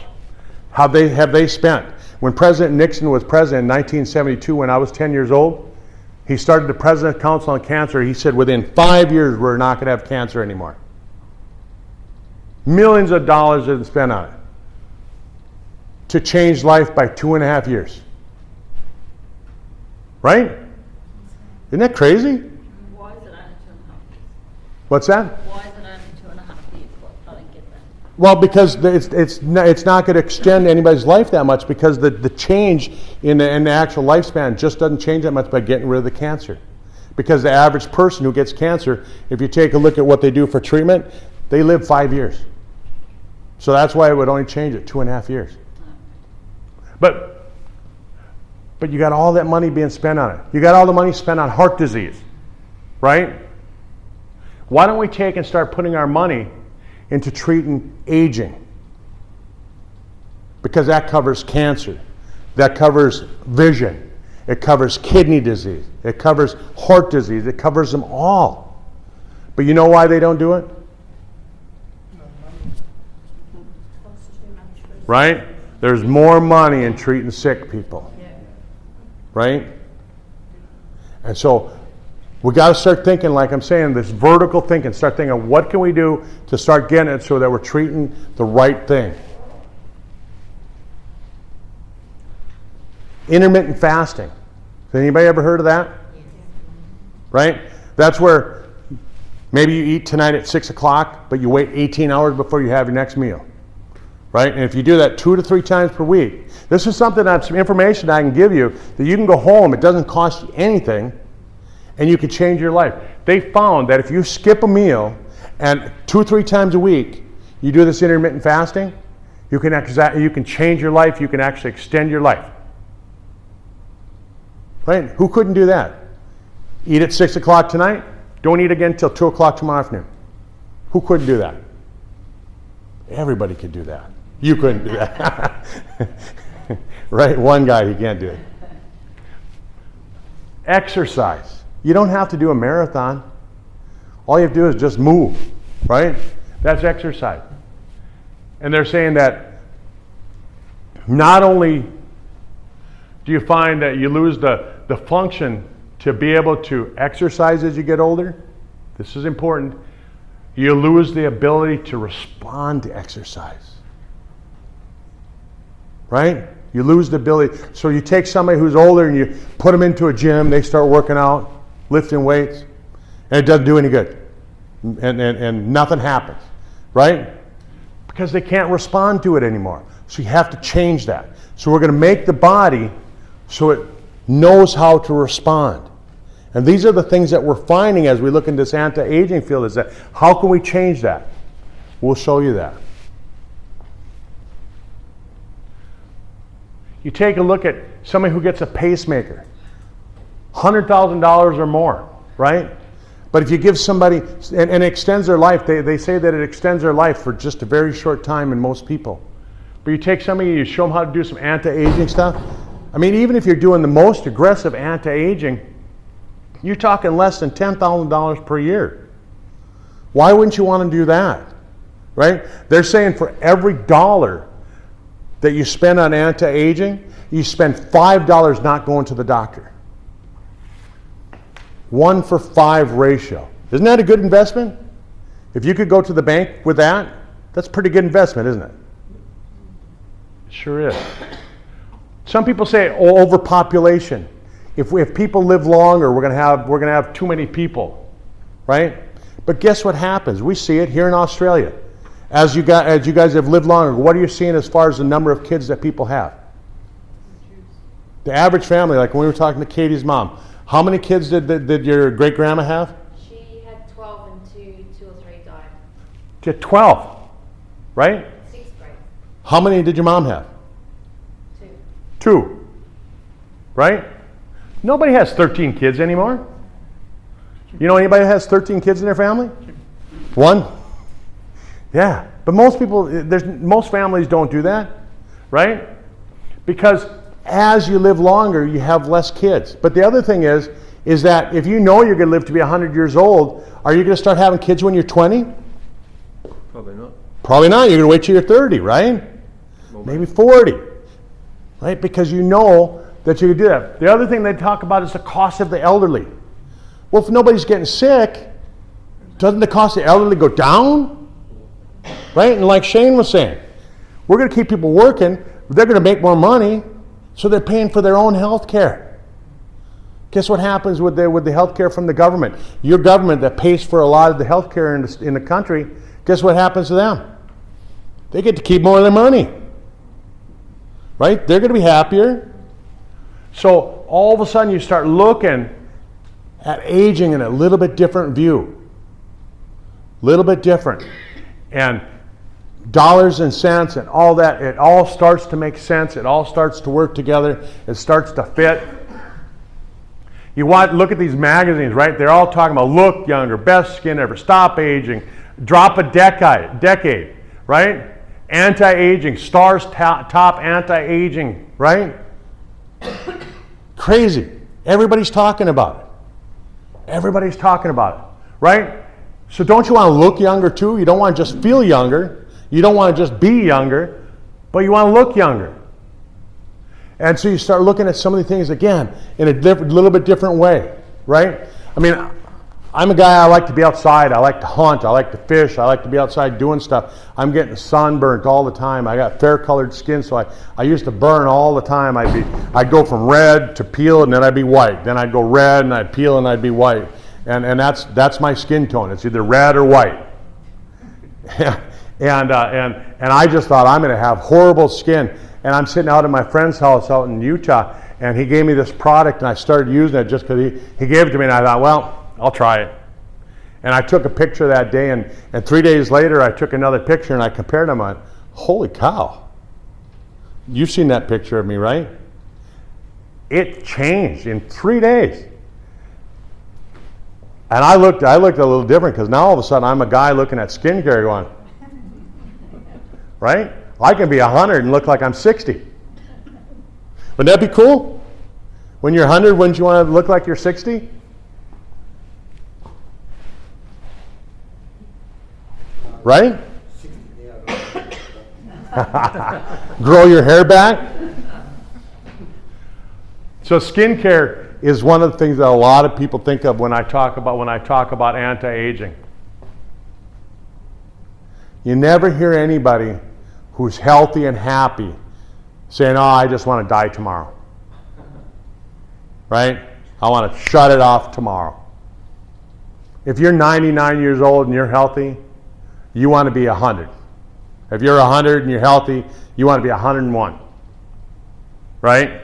have they spent? When President Nixon was president in 1972, when I was 10 years old, he started the President's Council on Cancer. He said within 5 years we're not going to have cancer anymore. Millions of dollars have been spent on it to change life by 2.5 years. Right? Isn't that crazy? Why is it only What's that? Why is it only 2.5 years? What? I didn't get that. Well, because it's not going to extend anybody's life that much, because the change in the actual lifespan just doesn't change that much by getting rid of the cancer. Because the average person who gets cancer, if you take a look at what they do for treatment, they live 5 years. So that's why it would only change it 2.5 years. But you got all that money being spent on it. You got all the money spent on heart disease, right? Why don't we take and start putting our money into treating aging? Because that covers cancer, that covers vision, it covers kidney disease, it covers heart disease, it covers them all. But you know why they don't do it? Right? There's more money in treating sick people. Right? And so we got to start thinking, like I'm saying, this vertical thinking. Start thinking, what can we do to start getting it so that we're treating the right thing? Intermittent fasting. Has anybody ever heard of that? Right? That's where maybe you eat tonight at 6 o'clock, but you wait 18 hours before you have your next meal. Right? And if you do that 2 to 3 times per week, this is something, some information I can give you that you can go home, it doesn't cost you anything, and you can change your life. They found that if you skip a meal and 2 or 3 times a week, you do this intermittent fasting, you can change your life, you can actually extend your life. Right? Who couldn't do that? Eat at 6 o'clock tonight, don't eat again until 2 o'clock tomorrow afternoon. Who couldn't do that? Everybody could do that. You couldn't do that. Right? One guy, he can't do it. Exercise. You don't have to do a marathon. All you have to do is just move. Right? That's exercise. And they're saying that not only do you find that you lose the function to be able to exercise as you get older, this is important, you lose the ability to respond to exercise. Right? You lose the ability. So you take somebody who's older and you put them into a gym, they start working out, lifting weights, and it doesn't do any good. And nothing happens. Right? Because they can't respond to it anymore. So you have to change that. So we're going to make the body so it knows how to respond. And these are the things that we're finding as we look into this anti-aging field, is that how can we change that? We'll show you that. You take a look at somebody who gets a pacemaker, $100,000 or more, right? But if you give somebody, and it extends their life, they say that it extends their life for just a very short time in most people. But you take somebody, you show them how to do some anti-aging stuff. I mean, even if you're doing the most aggressive anti-aging, you're talking less than $10,000 per year. Why wouldn't you want to do that? Right? They're saying for every dollar that you spend on anti-aging, you spend $5 not going to the doctor. 1 for 5 ratio. Isn't that a good investment? If you could go to the bank with that, that's a pretty good investment, isn't it? It sure is. Some people say, oh, overpopulation. If people live longer, we're going to have too many people, right? But guess what happens? We see it here in Australia. As you guys have lived longer, what are you seeing as far as the number of kids that people have? The average family, like when we were talking to Katie's mom, how many kids did your great grandma have? She had 12 and two or three died. She had 12, right? 6th grade. How many did your mom have? 2. 2, right? Nobody has 13 kids anymore. You know anybody that has 13 kids in their family? 1? Yeah, but most families don't do that, right? Because as you live longer, you have less kids. But the other thing is that if you know you're going to live to be 100 years old, are you going to start having kids when you're 20? Probably not. Probably not. You're going to wait till you're 30, right? Maybe 40, right? Because you know that you can do that. The other thing they talk about is the cost of the elderly. Well, if nobody's getting sick, doesn't the cost of the elderly go down? Right? And like Shane was saying, we're going to keep people working, they're going to make more money, so they're paying for their own health care. Guess what happens with the health care from the government? Your government that pays for a lot of the health care in the country, guess what happens to them? They get to keep more of their money. Right? They're going to be happier. So all of a sudden you start looking at aging in a little bit different view. Little bit different. And dollars and cents and all that, it all starts to make sense. It all starts to work together. It starts to fit. You look at these magazines, right? They're all talking about look younger, best skin ever, stop aging, drop a decade, right? Anti-aging, stars top anti-aging, right? Crazy. Everybody's talking about it. Everybody's talking about it, right? So don't you want to look younger too? You don't want to just feel younger. You don't want to just be younger, but you want to look younger. And so you start looking at some of the things again in a little bit different way, right? I mean, I'm a guy, I like to be outside. I like to hunt. I like to fish. I like to be outside doing stuff. I'm getting sunburnt all the time. I got fair-colored skin, so I used to burn all the time. I'd go from red to peel, and then I'd be white. Then I'd go red, and I'd peel, and I'd be white. And that's my skin tone. It's either red or white. And I just thought I'm going to have horrible skin. And I'm sitting out at my friend's house out in Utah, and he gave me this product, and I started using it just because he gave it to me, and I thought, well, I'll try it. And I took a picture that day, and 3 days later, I took another picture, and I compared them. I went, holy cow. You've seen that picture of me, right? It changed in 3 days. And I looked a little different, because now all of a sudden, I'm a guy looking at skincare going, right? I can be 100 and look like I'm 60. Wouldn't that be cool? When you're 100, wouldn't you want to look like you're 60? Right? Grow your hair back? So skincare is one of the things that a lot of people think of when I talk about anti-aging. You never hear anybody who's healthy and happy saying, oh, I just want to die tomorrow. Right? I want to shut it off tomorrow. If you're 99 years old and you're healthy, you want to be 100. If you're 100 and you're healthy, you want to be 101. Right?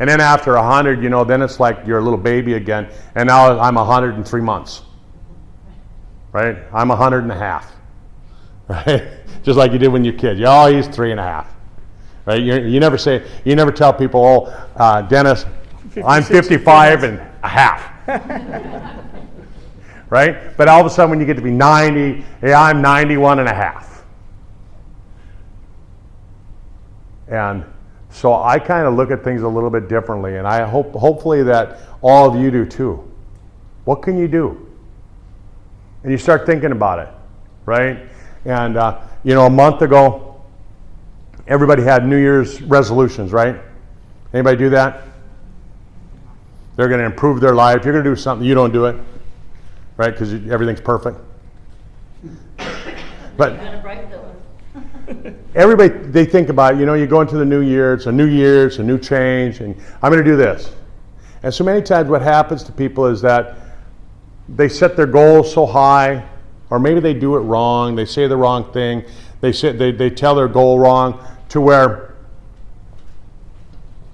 And then after 100, then it's like you're a little baby again. And now I'm 103 months. Right? I'm 100 and a half. Right? Just like you did when you're a kid. Oh, he's 3.5. Right? You never tell people, oh, Dennis, I'm 55 and a half. Right? But all of a sudden when you get to be 90, yeah, I'm 91 and a half. And so I kind of look at things a little bit differently, and I hopefully that all of you do too. What can you do? And you start thinking about it, right? And a month ago, everybody had New Year's resolutions, right? Anybody do that? They're going to improve their life. You're going to do something, you don't do it, right? Because everything's perfect. But You're gonna break the one. everybody, they think about, you go into the new year, it's a new year, it's a new change, and I'm going to do this. And so many times what happens to people is that they set their goals so high, or maybe they do it wrong, they say the wrong thing, they tell their goal wrong to where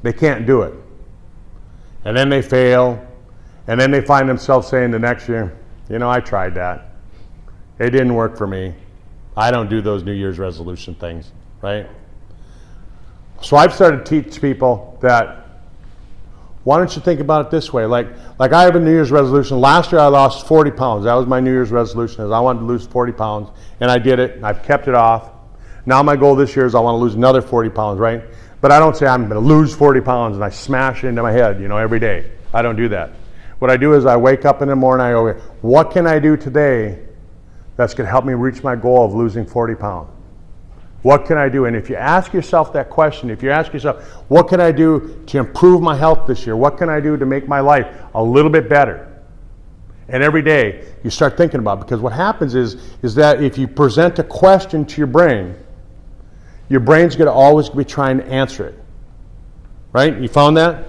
they can't do it. And then they fail, and then they find themselves saying the next year, I tried that. It didn't work for me. I don't do those New Year's resolution things, right? So I've started to teach people that, why don't you think about it this way? Like I have a New Year's resolution. Last year I lost 40 pounds. That was my New Year's resolution, is I wanted to lose 40 pounds. And I did it, and I've kept it off. Now my goal this year is I want to lose another 40 pounds, right? But I don't say I'm going to lose 40 pounds and I smash it into my head, every day. I don't do that. What I do is I wake up in the morning and I go, what can I do today that's going to help me reach my goal of losing 40 pounds? What can I do? And if you ask yourself that question, if you ask yourself, what can I do to improve my health this year? What can I do to make my life a little bit better? And every day you start thinking about it, because what happens is that if you present a question to your brain's going to always be trying to answer it. Right? You found that?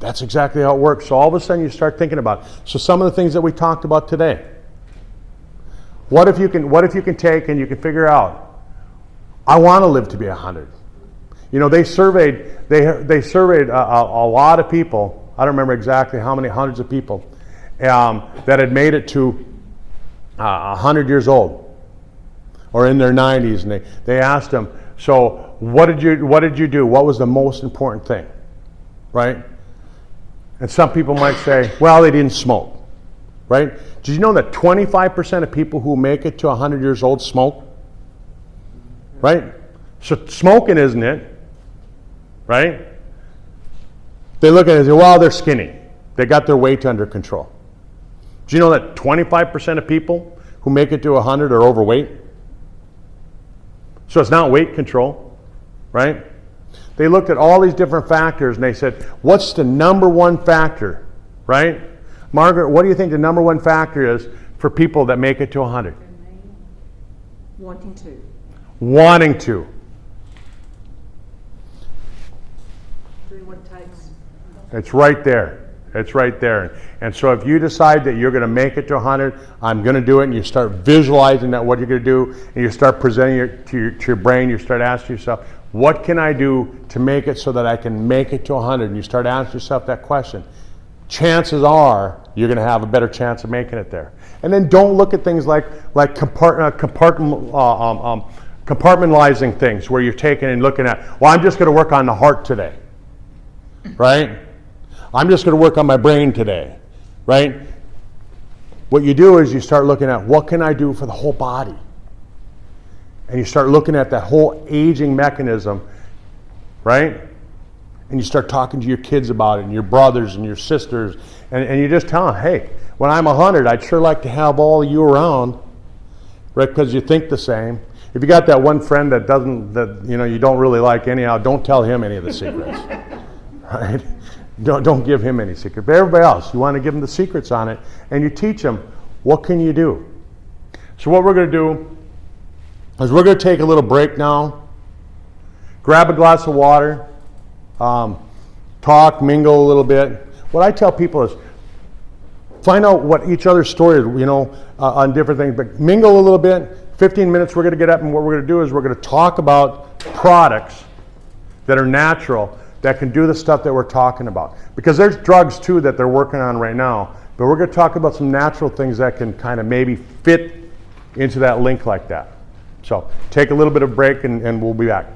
That's exactly how it works. So all of a sudden you start thinking about it. So some of the things that we talked about today. What if you can take and you can figure out, I want to live to be 100. You know, they surveyed a lot of people. I don't remember exactly how many hundreds of people that had made it to 100 years old or in their 90s, and they asked them, so what did you do? What was the most important thing, right? And some people might say, well, they didn't smoke, right? Did you know that 25% of people who make it to 100 years old smoke? Right? So smoking isn't it, right? They look at it and say, well, they're skinny. They got their weight under control. Do you know that 25% of people who make it to 100 are overweight? So it's not weight control, right? They looked at all these different factors and they said, what's the number one factor, right? Margaret, what do you think the number one factor is for people that make it to 100? Wanting to. Wanting to. Doing what it takes. It's right there. It's right there. And so if you decide that you're going to make it to 100, I'm going to do it, and you start visualizing that what you're going to do, and you start presenting it to your brain, you start asking yourself, what can I do to make it so that I can make it to 100? And you start asking yourself that question. Chances are you're going to have a better chance of making it there. And then don't look at things like compartmentalizing things where you're taking and looking at, well, I'm just going to work on the heart today, right? I'm just going to work on my brain today, right? What you do is you start looking at, what can I do for the whole body? And you start looking at that whole aging mechanism, right? And you start talking to your kids about it, and your brothers and your sisters, and you just tell them, hey, when I'm 100, I'd sure like to have all of you around, right? Because you think the same. If you got that one friend that you don't really like anyhow, don't tell him any of the secrets, right? Don't give him any secret. But everybody else, you want to give them the secrets on it, and you teach them, what can you do? So what we're going to do is we're going to take a little break now, grab a glass of water, talk, mingle a little bit. What I tell people is find out what each other's story is, on different things, but mingle a little bit. 15 minutes, we're going to get up, and what we're going to do is we're going to talk about products that are natural that can do the stuff that we're talking about. Because there's drugs too that they're working on right now, but we're going to talk about some natural things that can kind of maybe fit into that link like that. So take a little bit of break and we'll be back.